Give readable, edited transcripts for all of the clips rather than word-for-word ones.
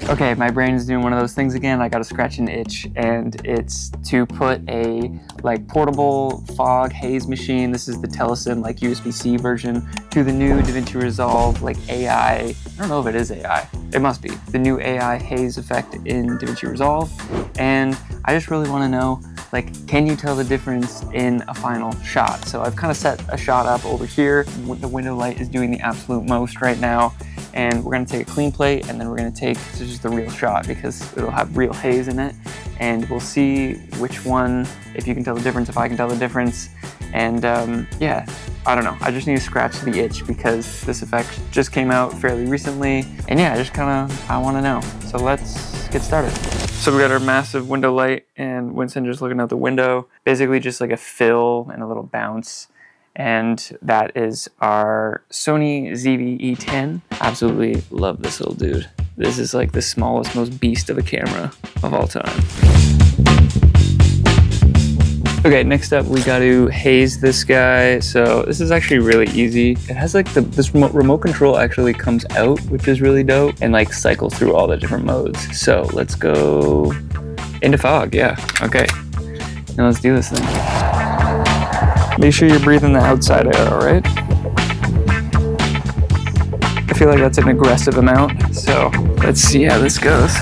Okay, my brain is doing one of those things again. I got to scratch an itch, and it's to put a like portable fog haze machine. This is the Telesim like USB-C version to the new DaVinci Resolve like AI. I don't know if it is AI. It must be the new AI haze effect in DaVinci Resolve, and I just really want to know, like, can you tell the difference in a final shot? So I've kind of set a shot up over here. The window light is doing the absolute most right now. And we're gonna take a clean plate, and then we're gonna take just the real shot because it'll have real haze in it. And we'll see which one, if you can tell the difference, if I can tell the difference. And yeah, I don't know. I just need to scratch the itch because this effect just came out fairly recently. And yeah, I wanna know. So let's get started. So we got our massive window light and Winston just looking out the window. Basically just like a fill and a little bounce. And that is our Sony ZV-E10. Absolutely love this little dude. This is like the smallest, most beast of a camera of all time. Okay, next up we got to haze this guy. So this is actually really easy. It has like this remote control actually comes out, which is really dope, and like cycles through all the different modes. So let's go into fog, yeah, okay. Now let's do this thing. Make sure you're breathing the outside air, all right? I feel like that's an aggressive amount, so let's see how this goes.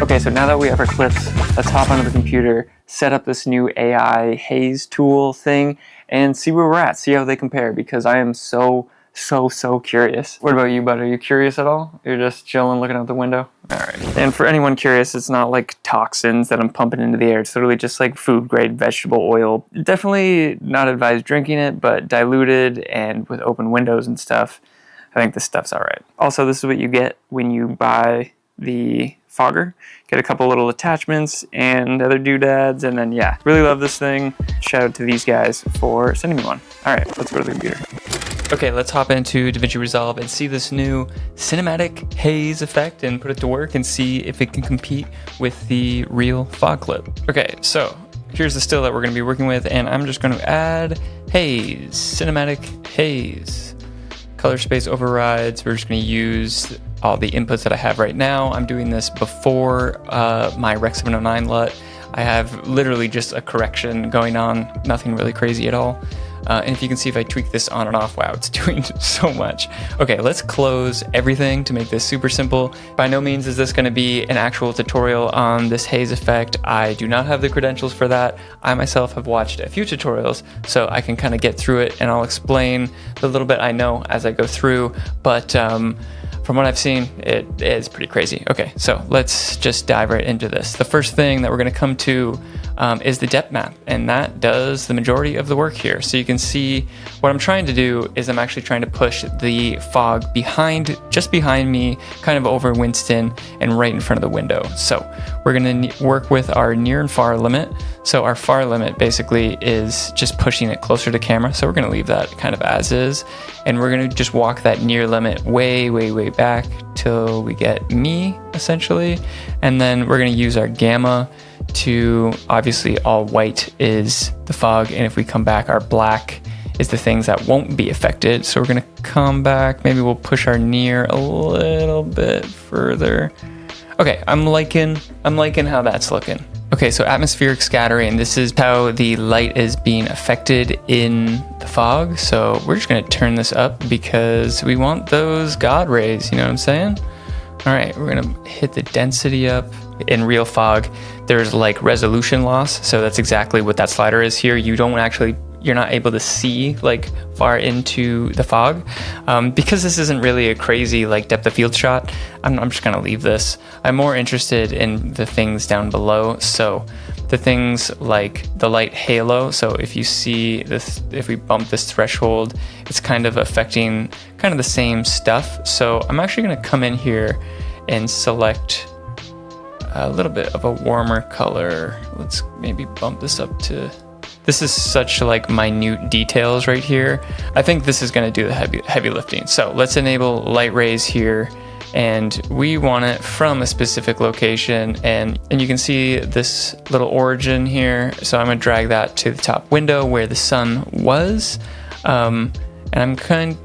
Okay, so now that we have our clips, let's hop onto the computer, set up this new AI haze tool thing, and see where we're at, see how they compare, because I am so curious. What about you, bud? Are you curious at all? You're just chilling, looking out the window? All right. And for anyone curious, it's not like toxins that I'm pumping into the air. It's literally just like food grade vegetable oil. Definitely not advised drinking it, but diluted and with open windows and stuff, I think this stuff's all right. Also, this is what you get when you buy the fogger. Get a couple little attachments and other doodads, and then yeah, really love this thing. Shout out to these guys for sending me one. All right, let's go to the computer. Okay, let's hop into DaVinci Resolve and see this new cinematic haze effect and put it to work and see if it can compete with the real fog clip. Okay, so here's the still that we're going to be working with, and I'm just going to add haze, cinematic haze. Color space overrides, we're just going to use all the inputs that I have right now. I'm doing this before my Rec 709 LUT. I have literally just a correction going on, nothing really crazy at all. And if you can see if I tweak this on and off, wow, it's doing so much. Okay, let's close everything to make this super simple. By no means is this gonna be an actual tutorial on this haze effect. I do not have the credentials for that. I myself have watched a few tutorials, so I can kind of get through it and I'll explain the little bit I know as I go through. But from what I've seen, it is pretty crazy. Okay, so let's just dive right into this. The first thing that we're gonna come to is the depth map, and that does the majority of the work here. So you can see what I'm trying to do is I'm actually trying to push the fog just behind me, kind of over Winston and right in front of the window. So we're gonna work with our near and far limit. So our far limit basically is just pushing it closer to camera. So we're gonna leave that kind of as is. And we're gonna just walk that near limit way back till we get me, essentially. And then we're gonna use our gamma to, obviously all white is the fog, and if we come back, our black is the things that won't be affected. So we're gonna come back, maybe we'll push our near a little bit further. Okay, I'm liking how that's looking. Okay, so atmospheric scattering, this is how the light is being affected in the fog. So we're just gonna turn this up because we want those God rays, you know what I'm saying? All right, we're gonna hit the density up. In real fog, there's like resolution loss. So that's exactly what that slider is here. You're not able to see like far into the fog. Because this isn't really a crazy like depth of field shot, I'm just gonna leave this. I'm more interested in the things down below. So the things like the light halo. So if you see this, if we bump this threshold, it's kind of affecting kind of the same stuff. So I'm actually gonna come in here and select a little bit of a warmer color. Let's maybe bump this up to, this is such like minute details right here. I think this is gonna do the heavy lifting. So let's enable light rays here, and we want it from a specific location, and you can see this little origin here. So I'm gonna drag that to the top window where the sun was, and I'm kind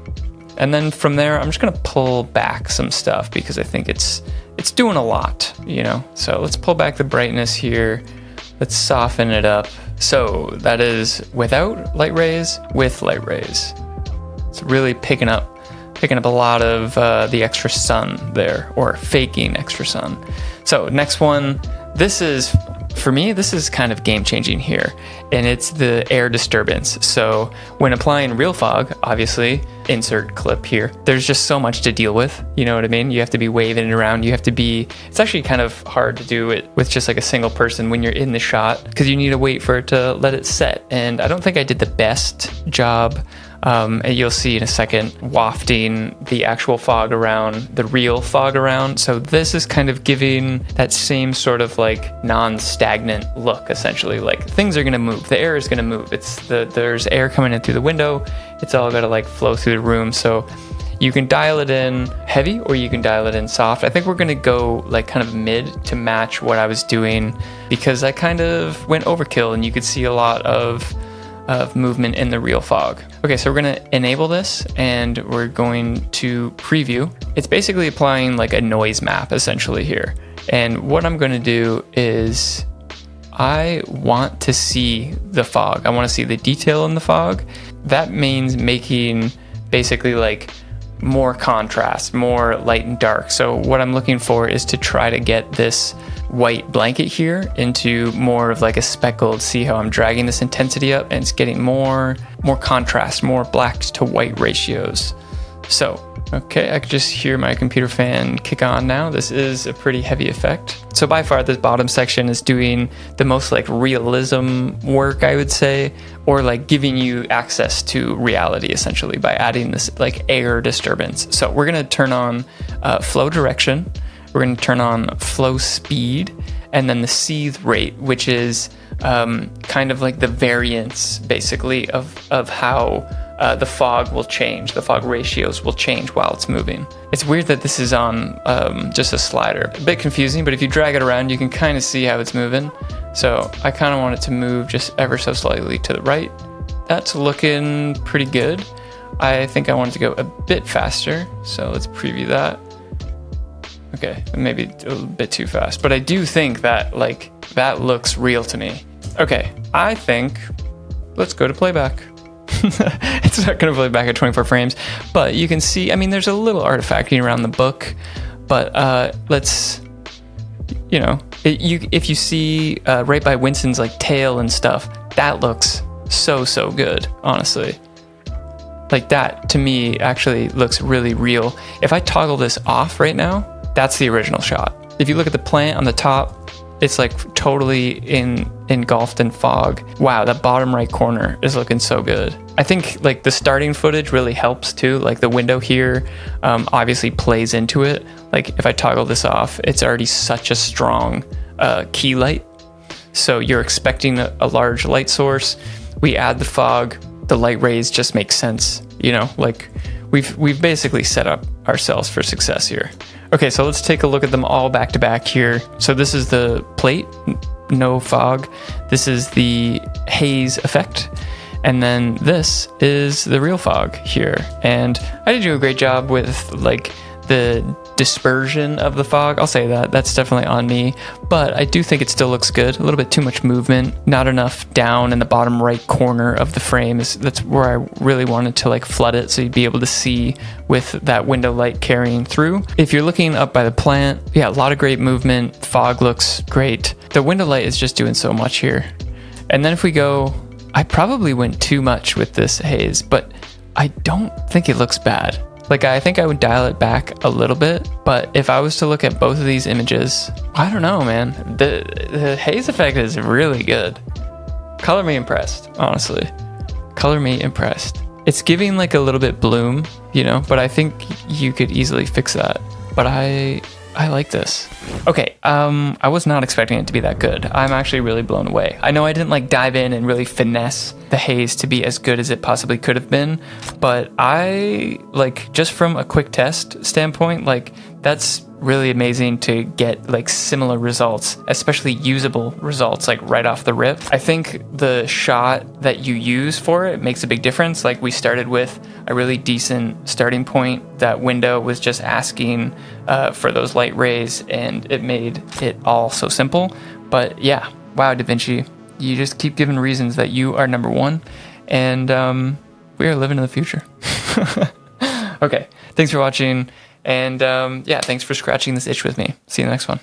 And then from there, I'm just gonna pull back some stuff because I think it's doing a lot, you know? So let's pull back the brightness here. Let's soften it up. So that is without light rays, with light rays. It's really picking up a lot of the extra sun there, or faking extra sun. So next one, this is, for me, this is kind of game changing here, and it's the air disturbance. So when applying real fog, obviously, insert clip here, there's just so much to deal with, you know what I mean? You have to be waving it around, you have to be, it's actually kind of hard to do it with just like a single person when you're in the shot, because you need to wait for it to let it set. And I don't think I did the best job. And you'll see in a second, wafting the actual fog around, the real fog around. So this is kind of giving that same sort of like non-stagnant look, essentially. Like things are gonna move, the air is gonna move. There's air coming in through the window. It's all gotta like flow through the room. So you can dial it in heavy or you can dial it in soft. I think we're gonna go like kind of mid to match what I was doing, because I kind of went overkill and you could see a lot of movement in the real fog. Okay, so we're gonna enable this and we're going to preview. It's basically applying like a noise map essentially here. And what I'm gonna do is I want to see the fog. I wanna see the detail in the fog. That means making basically like more contrast, more light and dark. So what I'm looking for is to try to get this white blanket here into more of like a speckled, see how I'm dragging this intensity up, and it's getting more contrast, more black to white ratios. So, okay, I can just hear my computer fan kick on now. This is a pretty heavy effect. So by far this bottom section is doing the most like realism work, I would say, or like giving you access to reality essentially by adding this like air disturbance. So we're gonna turn on flow direction. We're going to turn on flow speed, and then the seethe rate, which is kind of like the variance, basically, of how the fog will change. The fog ratios will change while it's moving. It's weird that this is on just a slider. A bit confusing, but if you drag it around, you can kind of see how it's moving. So I kind of want it to move just ever so slightly to the right. That's looking pretty good. I think I want it to go a bit faster, so let's preview that. Okay, maybe a bit too fast, but I do think that like that looks real to me. Okay, I think let's go to playback. It's not gonna play back at 24 frames, but you can see, I mean, there's a little artifacting around the book, but let's, you know, if you see right by Winston's like tail and stuff, that looks so good, honestly. Like that to me actually looks really real. If I toggle this off right now, that's the original shot. If you look at the plant on the top, it's like totally engulfed in fog. Wow, that bottom right corner is looking so good. I think like the starting footage really helps too. Like the window here obviously plays into it. Like if I toggle this off, it's already such a strong key light. So you're expecting a large light source. We add the fog, the light rays just make sense. You know, like we've basically set up ourselves for success here. Okay, so let's take a look at them all back to back here. So this is the plate, no fog. This is the haze effect. And then this is the real fog here. And I did do a great job with like the dispersion of the fog. I'll say that, that's definitely on me, but I do think it still looks good. A little bit too much movement, not enough down in the bottom right corner of the frame. That's where I really wanted to like flood it so you'd be able to see with that window light carrying through. If you're looking up by the plant, yeah, a lot of great movement. Fog looks great. The window light is just doing so much here. And then if we go, I probably went too much with this haze, but I don't think it looks bad. Like, I think I would dial it back a little bit, but if I was to look at both of these images, I don't know, man. The haze effect is really good. Color me impressed, honestly. Color me impressed. It's giving like a little bit bloom, you know, but I think you could easily fix that. But I like this. Okay, I was not expecting it to be that good. I'm actually really blown away. I know I didn't like dive in and really finesse the haze to be as good as it possibly could have been, but I like, just from a quick test standpoint, like that's really amazing to get like similar results, especially usable results, like right off the rip. I think the shot that you use for it makes a big difference. Like we started with a really decent starting point. That window was just asking for those light rays, and it made it all so simple. But yeah, wow, DaVinci, you just keep giving reasons that you are number one, and we are living in the future. Okay, thanks for watching, and yeah, thanks for scratching this itch with me. See you in the next one.